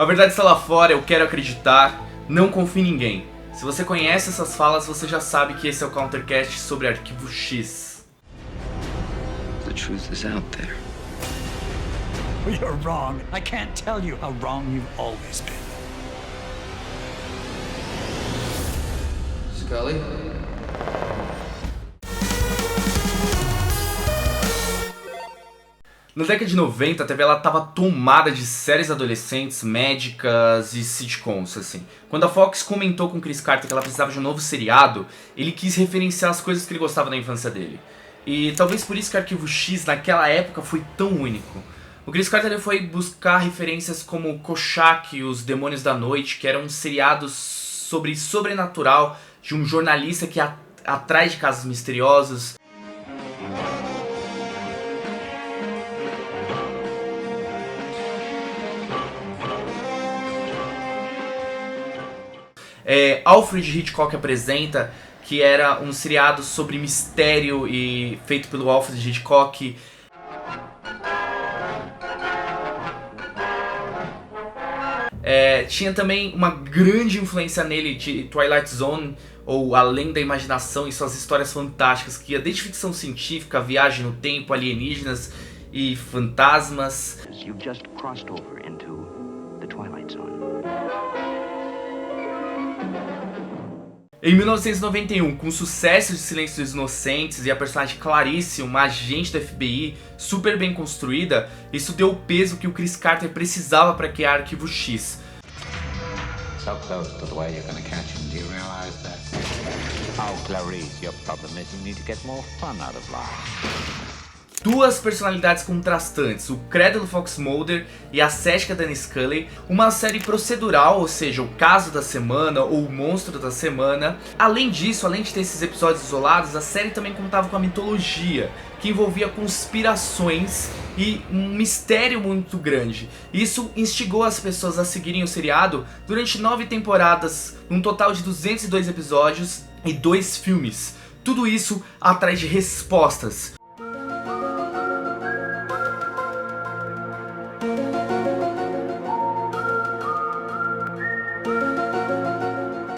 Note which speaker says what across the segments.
Speaker 1: A verdade está lá fora, eu quero acreditar, não confie em ninguém. Se você conhece essas falas, você já sabe que esse é o Countercast sobre Arquivo X.
Speaker 2: The truth is out there.
Speaker 3: You're wrong. I can't tell you how wrong you've always been.
Speaker 1: Scully? Na década de 90, a TV estava tomada de séries adolescentes, médicas e sitcoms, assim. Quando a Fox comentou com Chris Carter que ela precisava de um novo seriado, ele quis referenciar as coisas que ele gostava da infância dele. E talvez por isso que Arquivo X, naquela época, foi tão único. O Chris Carter foi buscar referências como Kochak e Os Demônios da Noite, que eram seriados sobre sobrenatural de um jornalista que ia atrás de casos misteriosos. Alfred Hitchcock Apresenta, que era um seriado sobre mistério e feito pelo Alfred Hitchcock. Tinha também uma grande influência nele de Twilight Zone, ou Além da Imaginação, e suas histórias fantásticas, que ia desde ficção científica, viagem no tempo, alienígenas e fantasmas.
Speaker 2: You've just crossed over into the Twilight Zone.
Speaker 1: Em 1991, com o sucesso de Silêncio dos Inocentes e a personagem Clarice, uma agente do FBI super bem construída, isso deu o peso que o Chris Carter precisava para criar Arquivo X.
Speaker 4: So close to the way you're gonna catch him, do you realize that? Oh, Clarice, your problem is you need to get more fun out of life.
Speaker 1: Duas personalidades contrastantes, o crédulo Fox Mulder e a cética Dana Scully, uma série procedural, ou seja, o caso da semana ou o monstro da semana. Além disso, além de ter esses episódios isolados, a série também contava com a mitologia, que envolvia conspirações e um mistério muito grande. Isso instigou as pessoas a seguirem o seriado durante 9 temporadas, num total de 202 episódios e 2 filmes. Tudo isso atrás de respostas.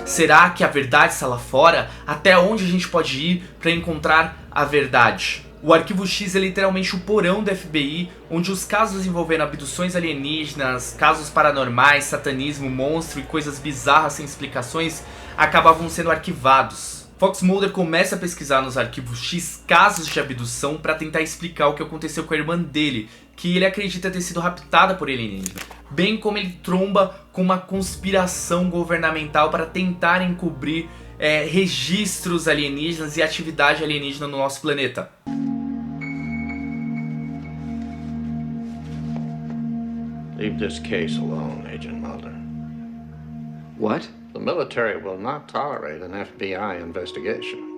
Speaker 1: Será que a verdade está lá fora? Até onde a gente pode ir para encontrar a verdade? O Arquivo X é literalmente o porão do FBI, onde os casos envolvendo abduções alienígenas, casos paranormais, satanismo, monstro e coisas bizarras sem explicações acabavam sendo arquivados. Fox Mulder começa a pesquisar nos Arquivos X casos de abdução para tentar explicar o que aconteceu com a irmã dele, que ele acredita ter sido raptada por alienígena, bem como ele tromba com uma conspiração governamental para tentar encobrir registros alienígenas e atividade alienígena no nosso planeta.
Speaker 4: Leave this case alone, Agent Mulder.
Speaker 2: What?
Speaker 4: The military will not tolerate an FBI investigation.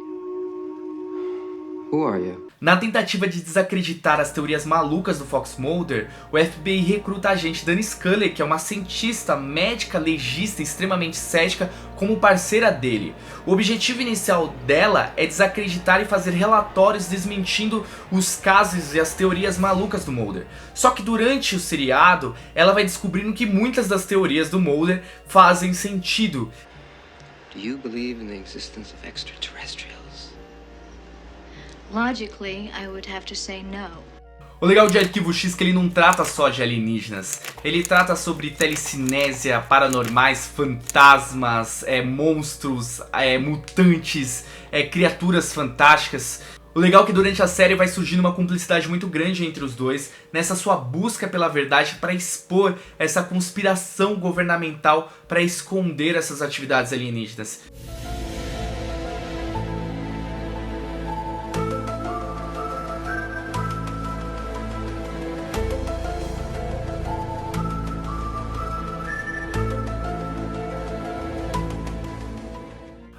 Speaker 2: Who are you?
Speaker 1: Na tentativa de desacreditar as teorias malucas do Fox Mulder, o FBI recruta a agente Dana Scully, que é uma cientista, médica, legista extremamente cética, como parceira dele. O objetivo inicial dela é desacreditar e fazer relatórios desmentindo os casos e as teorias malucas do Mulder. Só que durante o seriado, ela vai descobrindo que muitas das teorias do Mulder fazem sentido.
Speaker 2: Do you believe in the existence of extraterrestrials?
Speaker 5: Logically, I would have to say no.
Speaker 1: O legal de Arquivo X é que ele não trata só de alienígenas, ele trata sobre telecinésia, paranormais, fantasmas, monstros, mutantes, criaturas fantásticas. O legal é que durante a série vai surgindo uma cumplicidade muito grande entre os dois, nessa sua busca pela verdade para expor essa conspiração governamental para esconder essas atividades alienígenas.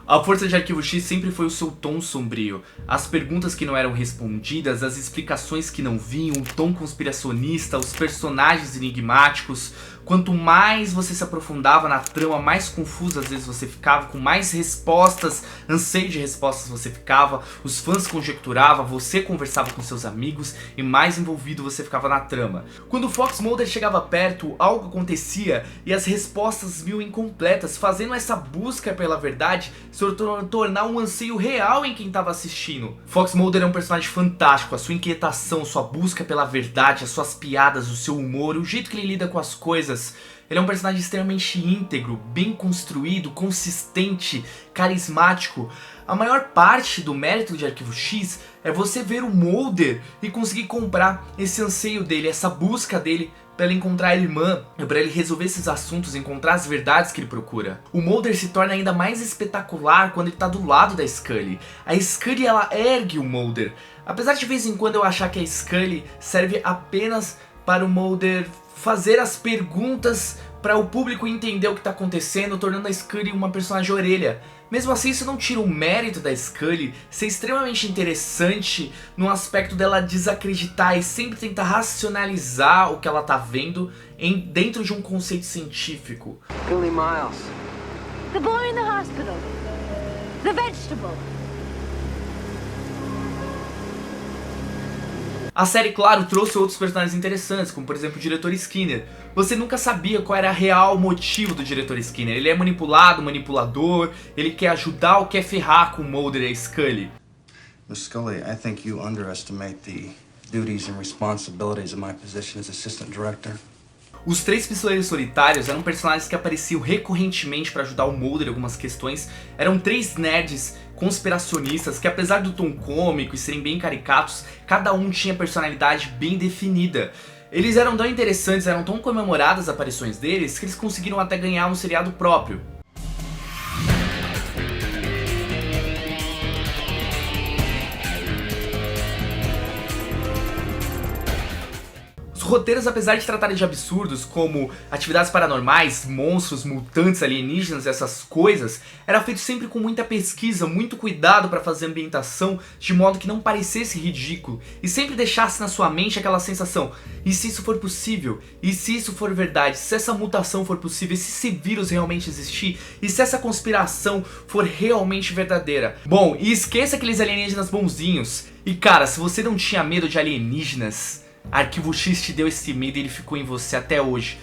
Speaker 1: A força de Arquivo X sempre foi o seu tom sombrio, as perguntas que não eram respondidas, as explicações que não vinham, o tom conspiracionista, os personagens enigmáticos, Quanto mais você se aprofundava na trama, mais confuso às vezes você ficava, com mais respostas, anseio de respostas você ficava, os fãs conjecturavam, você conversava com seus amigos e mais envolvido você ficava na trama. Quando o Fox Mulder chegava perto, algo acontecia e as respostas vinham incompletas, fazendo essa busca pela verdade se tornar um anseio real em quem estava assistindo. Fox Mulder é um personagem fantástico, a sua inquietação, sua busca pela verdade, as suas piadas, o seu humor, o jeito que ele lida com as coisas. Ele é um personagem extremamente íntegro, bem construído, consistente, carismático. A maior parte do mérito de Arquivo X é você ver o Mulder e conseguir comprar esse anseio dele, essa busca dele para ele encontrar a irmã, para ele resolver esses assuntos, encontrar as verdades que ele procura. O Mulder se torna ainda mais espetacular quando ele tá do lado da Scully. A Scully, ela ergue o Mulder. Apesar de vez em quando eu achar que a Scully serve apenas para o Mulder fazer as perguntas para o público entender o que está acontecendo, tornando a Scully uma personagem orelha. Mesmo assim, isso não tira o mérito da Scully ser extremamente interessante no aspecto dela desacreditar e sempre tentar racionalizar o que ela tá vendo dentro de um conceito científico.
Speaker 2: Billy Miles.
Speaker 6: The boy in the hospital. The vegetable.
Speaker 1: A série, claro, trouxe outros personagens interessantes, como por exemplo o diretor Skinner. Você nunca sabia qual era o real motivo do diretor Skinner. Ele é manipulado, manipulador, ele quer ajudar ou quer ferrar com o Mulder e a Scully.
Speaker 7: Miss Scully, I think you underestimate the duties and responsibilities of my position as assistant director.
Speaker 1: Os três pistoleiros solitários eram personagens que apareciam recorrentemente para ajudar o Mulder em algumas questões. Eram três nerds conspiracionistas que, apesar do tom cômico e serem bem caricatos, cada um tinha personalidade bem definida. Eles eram tão interessantes, eram tão comemoradas as aparições deles, que eles conseguiram até ganhar um seriado próprio. Os roteiros, apesar de tratarem de absurdos como atividades paranormais, monstros, mutantes, alienígenas, essas coisas, era feito sempre com muita pesquisa, muito cuidado para fazer a ambientação de modo que não parecesse ridículo e sempre deixasse na sua mente aquela sensação: e se isso for possível? E se isso for verdade? Se essa mutação for possível? E se esse vírus realmente existir? E se essa conspiração for realmente verdadeira? Bom, e esqueça aqueles alienígenas bonzinhos. E cara, se você não tinha medo de alienígenas, Arquivo X te deu esse medo e ele ficou em você até hoje.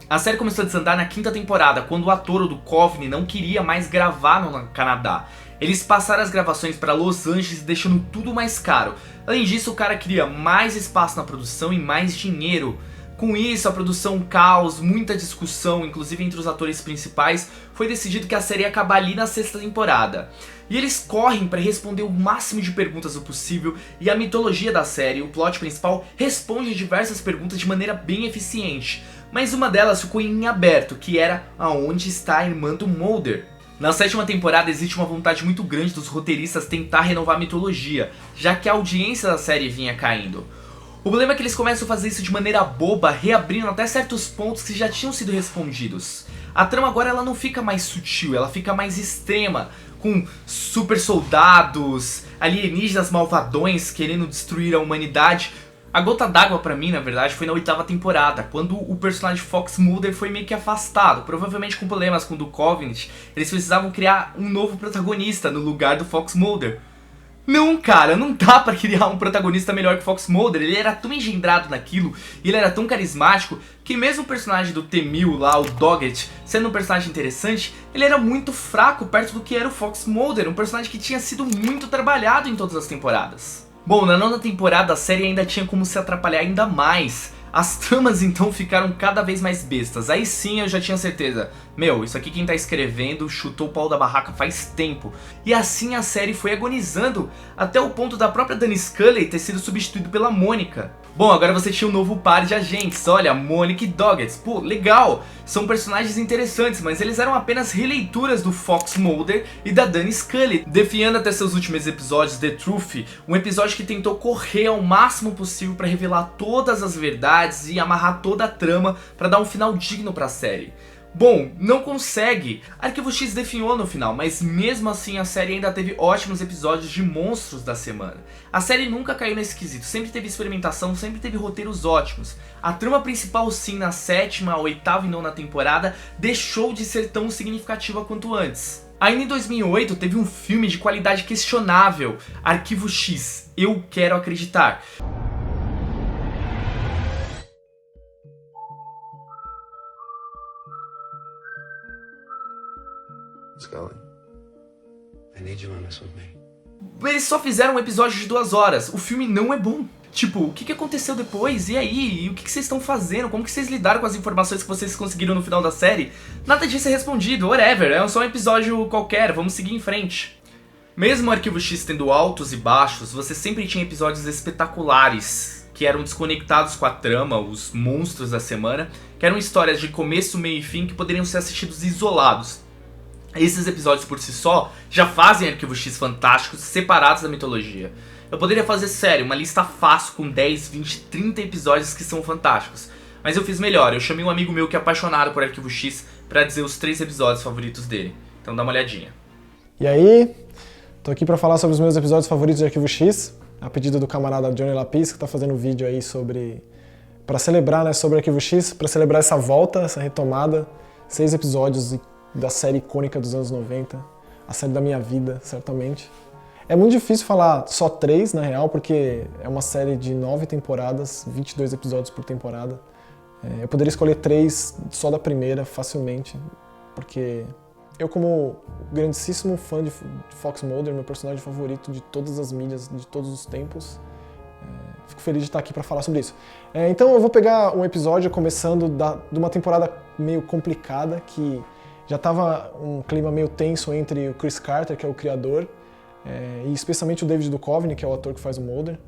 Speaker 1: A série começou a desandar na quinta temporada, quando o ator do Coveney não queria mais gravar no Canadá. Eles passaram as gravações para Los Angeles, deixando tudo mais caro. Além disso, o cara queria mais espaço na produção e mais dinheiro. Com isso, a produção caos, muita discussão, inclusive entre os atores principais, foi decidido que a série ia acabar ali na sexta temporada. E eles correm para responder o máximo de perguntas o possível, e a mitologia da série, o plot principal, responde diversas perguntas de maneira bem eficiente. Mas uma delas ficou em aberto, que era aonde está a irmã do Mulder. Na sétima temporada existe uma vontade muito grande dos roteiristas tentar renovar a mitologia, já que a audiência da série vinha caindo. O problema é que eles começam a fazer isso de maneira boba, reabrindo até certos pontos que já tinham sido respondidos. A trama agora ela não fica mais sutil, ela fica mais extrema, com super soldados, alienígenas malvadões querendo destruir a humanidade. A gota d'água pra mim, na verdade, foi na oitava temporada, quando o personagem Fox Mulder foi meio que afastado, provavelmente com problemas com o do Covenant. Eles precisavam criar um novo protagonista no lugar do Fox Mulder. Não, cara, não dá pra criar um protagonista melhor que Fox Mulder. Ele era tão engendrado naquilo, e ele era tão carismático, que mesmo o personagem do T-1000 lá, o Doggett, sendo um personagem interessante, ele era muito fraco perto do que era o Fox Mulder, um personagem que tinha sido muito trabalhado em todas as temporadas. Bom, na nona temporada a série ainda tinha como se atrapalhar ainda mais. As tramas então ficaram cada vez mais bestas. Aí sim eu já tinha certeza, meu, isso aqui quem tá escrevendo chutou o pau da barraca faz tempo. E assim a série foi agonizando, até o ponto da própria Dani Scully ter sido substituído pela Mônica. Bom, agora você tinha um novo par de agentes, olha, Mônica e Doggett. Pô, legal, são personagens interessantes, mas eles eram apenas releituras do Fox Mulder e da Dani Scully, definhando até seus últimos episódios The Truth, um episódio que tentou correr ao máximo possível para revelar todas as verdades e amarrar toda a trama para dar um final digno para a série. Bom, não consegue. Arquivo X definhou no final, mas mesmo assim a série ainda teve ótimos episódios de monstros da semana. A série nunca caiu nesse quesito, sempre teve experimentação, sempre teve roteiros ótimos. A trama principal sim, na 7ª, 8ª e 9ª temporada, deixou de ser tão significativa quanto antes. Ainda em 2008 teve um filme de qualidade questionável, Arquivo X, Eu Quero Acreditar.
Speaker 7: Scully, I need you on this with me.
Speaker 1: Eles só fizeram um episódio de 2 horas, o filme não é bom. Tipo, o que aconteceu depois? E aí? E o que vocês estão fazendo? Como que vocês lidaram com as informações que vocês conseguiram no final da série? Nada disso é respondido, whatever, é só um episódio qualquer, vamos seguir em frente. Mesmo o Arquivo X tendo altos e baixos, você sempre tinha episódios espetaculares, que eram desconectados com a trama, os monstros da semana, que eram histórias de começo, meio e fim que poderiam ser assistidos isolados. Esses episódios por si só já fazem Arquivo X fantásticos, separados da mitologia. Eu poderia fazer, sério, uma lista fácil com 10, 20, 30 episódios que são fantásticos. Mas eu fiz melhor, eu chamei um amigo meu que é apaixonado por Arquivo X pra dizer os 3 episódios favoritos dele. Então dá uma olhadinha.
Speaker 8: E aí, tô aqui pra falar sobre os meus episódios favoritos de Arquivo X, a pedido do camarada Johnny Lapis, que tá fazendo um vídeo aí sobre... pra celebrar, né, sobre Arquivo X, pra celebrar essa volta, essa retomada. 6 episódios da série icônica dos anos 90, a série da minha vida, certamente. É muito difícil falar só 3, na real, porque é uma série de 9 temporadas, 22 episódios por temporada. Eu poderia escolher 3 só da primeira, facilmente, porque eu, como grandíssimo fã de Fox Mulder, meu personagem favorito de todas as mídias, de todos os tempos, fico feliz de estar aqui para falar sobre isso. Então eu vou pegar um episódio começando de uma temporada meio complicada, que já estava um clima meio tenso entre o Chris Carter, que é o criador, e especialmente o David Duchovny, que é o ator que faz o Mulder.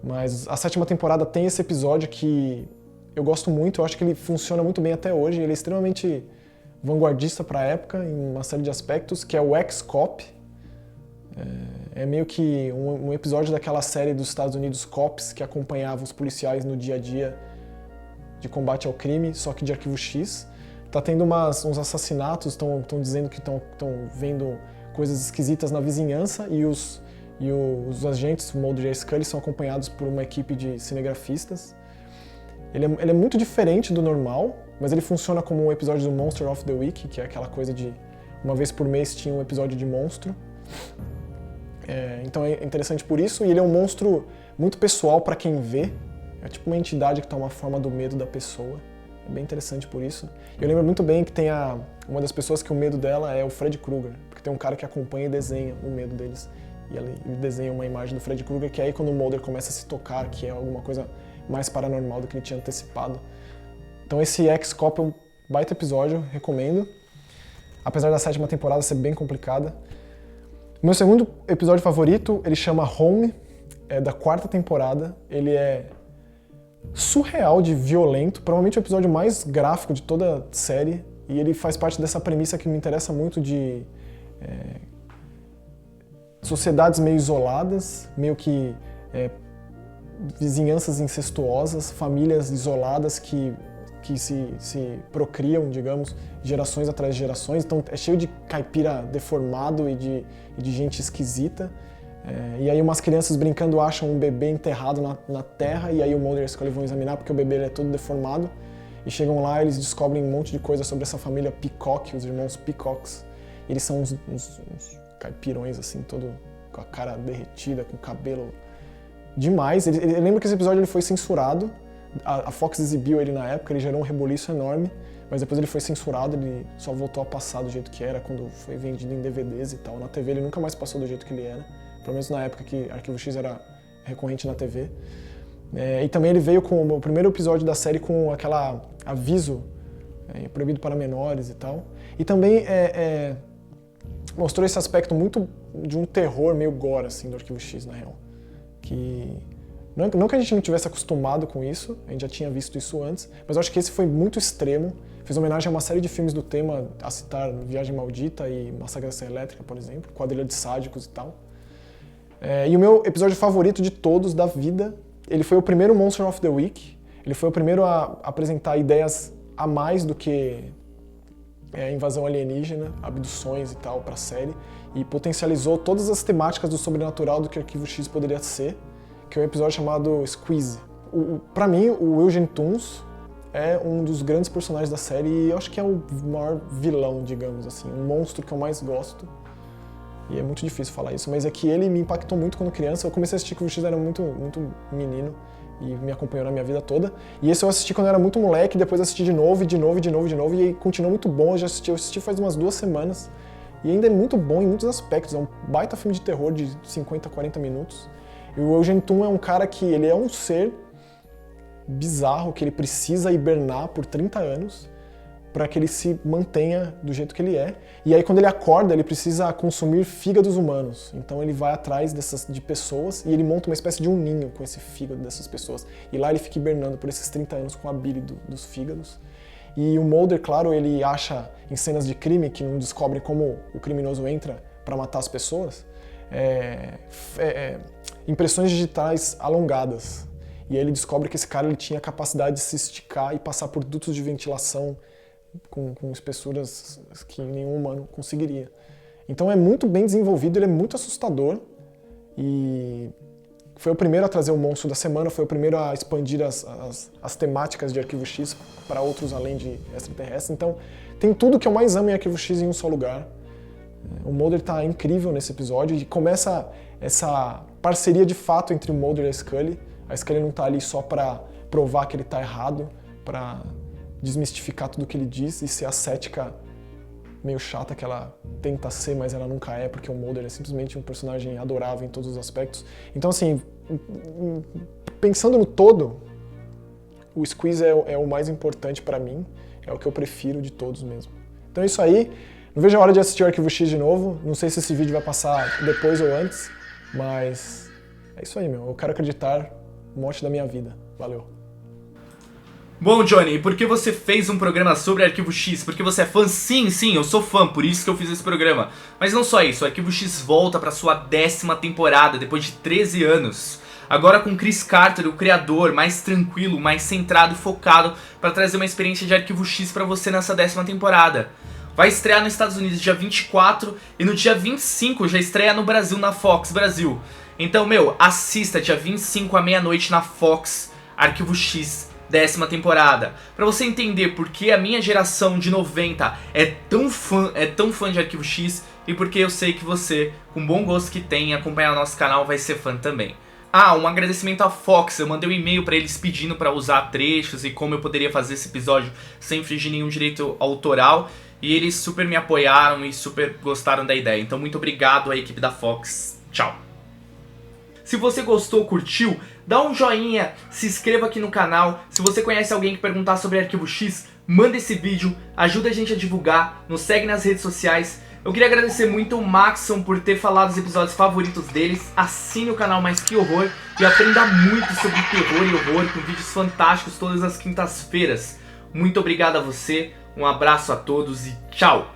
Speaker 8: Mas a 7ª temporada tem esse episódio que eu gosto muito, eu acho que ele funciona muito bem até hoje, ele é extremamente vanguardista para a época em uma série de aspectos, que é o Ex-Cop. É meio que um episódio daquela série dos Estados Unidos Cops, que acompanhava os policiais no dia a dia de combate ao crime, só que de Arquivo X. Tá tendo uns assassinatos, estão dizendo que estão vendo coisas esquisitas na vizinhança, e os agentes, o Mulder e a Scully, são acompanhados por uma equipe de cinegrafistas. Ele é muito diferente do normal, mas ele funciona como um episódio do Monster of the Week, que é aquela coisa de uma vez por mês tinha um episódio de monstro. Então é interessante por isso, e ele é um monstro muito pessoal para quem vê. É tipo uma entidade que toma a forma do medo da pessoa. É bem interessante por isso. Eu lembro muito bem que tem uma das pessoas que o medo dela é o Freddy Krueger, porque tem um cara que acompanha e desenha o medo deles. E ele desenha uma imagem do Freddy Krueger, que é aí quando o Mulder começa a se tocar, que é alguma coisa mais paranormal do que ele tinha antecipado. Então esse Ex-Cop é um baita episódio, recomendo. Apesar da 7ª temporada ser bem complicada. O meu segundo episódio favorito, ele chama Home, é da 4ª temporada. Ele é surreal de violento, provavelmente o episódio mais gráfico de toda a série, e ele faz parte dessa premissa que me interessa muito de sociedades meio isoladas, meio que vizinhanças incestuosas, famílias isoladas que se procriam, digamos, gerações atrás de gerações. Então é cheio de caipira deformado e de gente esquisita. E aí umas crianças brincando acham um bebê enterrado na terra, e aí o Mulder e a Scully vão examinar porque o bebê é todo deformado. E chegam lá e eles descobrem um monte de coisa sobre essa família Peacock, os irmãos Peacocks. Eles são uns caipirões, assim, todo com a cara derretida, com o cabelo demais. Eu lembro que esse episódio ele foi censurado. A Fox exibiu ele na época, ele gerou um reboliço enorme, mas depois ele foi censurado, ele só voltou a passar do jeito que era quando foi vendido em DVDs e tal. Na TV ele nunca mais passou do jeito que ele era, pelo menos na época que Arquivo X era recorrente na TV. E também ele veio com o primeiro episódio da série com aquela aviso proibido para menores e tal. E também mostrou esse aspecto muito de um terror meio gore, assim, do Arquivo X, na real. Que não que a gente não tivesse acostumado com isso, a gente já tinha visto isso antes, mas eu acho que esse foi muito extremo. Fez homenagem a uma série de filmes do tema, a citar Viagem Maldita e Massacre da Serra Elétrica, por exemplo, Quadrilha de Sádicos e tal. E o meu episódio favorito de todos da vida, ele foi o primeiro Monster of the Week. Ele foi o primeiro a apresentar ideias a mais do que invasão alienígena, abduções e tal pra série, e potencializou todas as temáticas do sobrenatural do que Arquivo X poderia ser, que é um episódio chamado Squeeze. Pra mim, o Eugene Toons é um dos grandes personagens da série e eu acho que é o maior vilão, digamos assim, um monstro que eu mais gosto. E é muito difícil falar isso, mas é que ele me impactou muito quando criança. Eu comecei a assistir Arquivo X, era muito menino e me acompanhou na minha vida toda. E esse eu assisti quando eu era muito moleque, depois assisti de novo, e aí continuou muito bom. Eu assisti faz umas 2 semanas e ainda é muito bom em muitos aspectos. É um baita filme de terror de 50, 40 minutos. E o Eugene Toon é um cara que ele é um ser bizarro, que ele precisa hibernar por 30 anos para que ele se mantenha do jeito que ele é. E aí quando ele acorda, ele precisa consumir fígados humanos. Então ele vai atrás de pessoas e ele monta uma espécie de um ninho com esse fígado dessas pessoas. E lá ele fica hibernando por esses 30 anos com a bile dos fígados. E o Mulder, claro, ele acha em cenas de crime que não descobrem como o criminoso entra para matar as pessoas, impressões digitais alongadas. E aí ele descobre que esse cara ele tinha a capacidade de se esticar e passar por dutos de ventilação com espessuras que nenhum humano conseguiria. Então é muito bem desenvolvido, ele é muito assustador e foi o primeiro a trazer o monstro da semana, foi o primeiro a expandir as temáticas de Arquivo X para outros além de extraterrestres. Então tem tudo que eu mais amo em Arquivo X em um só lugar. O Mulder está incrível nesse episódio e começa essa parceria de fato entre o Mulder e a Scully. A Scully não está ali só para provar que ele está errado, para desmistificar tudo o que ele diz e ser a cética meio chata que ela tenta ser, mas ela nunca é, porque o Mulder é simplesmente um personagem adorável em todos os aspectos. Então, assim, pensando no todo, o Squeeze é o mais importante para mim, é o que eu prefiro de todos mesmo. Então é isso aí. Não vejo a hora de assistir o Arquivo X de novo. Não sei se esse vídeo vai passar depois ou antes, mas é isso aí, meu. Eu quero acreditar. Morte da minha vida. Valeu.
Speaker 1: Bom, Johnny, e por que você fez um programa sobre Arquivo X? Porque você é fã? Sim, eu sou fã, por isso que eu fiz esse programa. Mas não só isso, o Arquivo X volta para sua 10ª temporada, depois de 13 anos. Agora com Chris Carter, o criador, mais tranquilo, mais centrado e focado para trazer uma experiência de Arquivo X para você nessa 10ª temporada. Vai estrear nos Estados Unidos dia 24 e no dia 25 já estreia no Brasil, na Fox Brasil. Então, assista dia 25 à meia-noite na Fox, Arquivo X, 10ª temporada. Pra você entender por que a minha geração de 90 é tão fã de Arquivo X e porque eu sei que você, com bom gosto que tem, acompanhar o nosso canal, vai ser fã também. Um agradecimento à Fox, eu mandei um e-mail pra eles pedindo pra usar trechos e como eu poderia fazer esse episódio sem infringir nenhum direito autoral. E eles super me apoiaram e super gostaram da ideia. Então muito obrigado à equipe da Fox. Tchau. Se você gostou, curtiu, dá um joinha, se inscreva aqui no canal. Se você conhece alguém que perguntar sobre Arquivo X, manda esse vídeo, ajuda a gente a divulgar, nos segue nas redes sociais. Eu queria agradecer muito o Maxon por ter falado os episódios favoritos deles. Assine o canal Mais Que Horror e aprenda muito sobre terror e horror com vídeos fantásticos todas as quintas-feiras. Muito obrigado a você, um abraço a todos e tchau!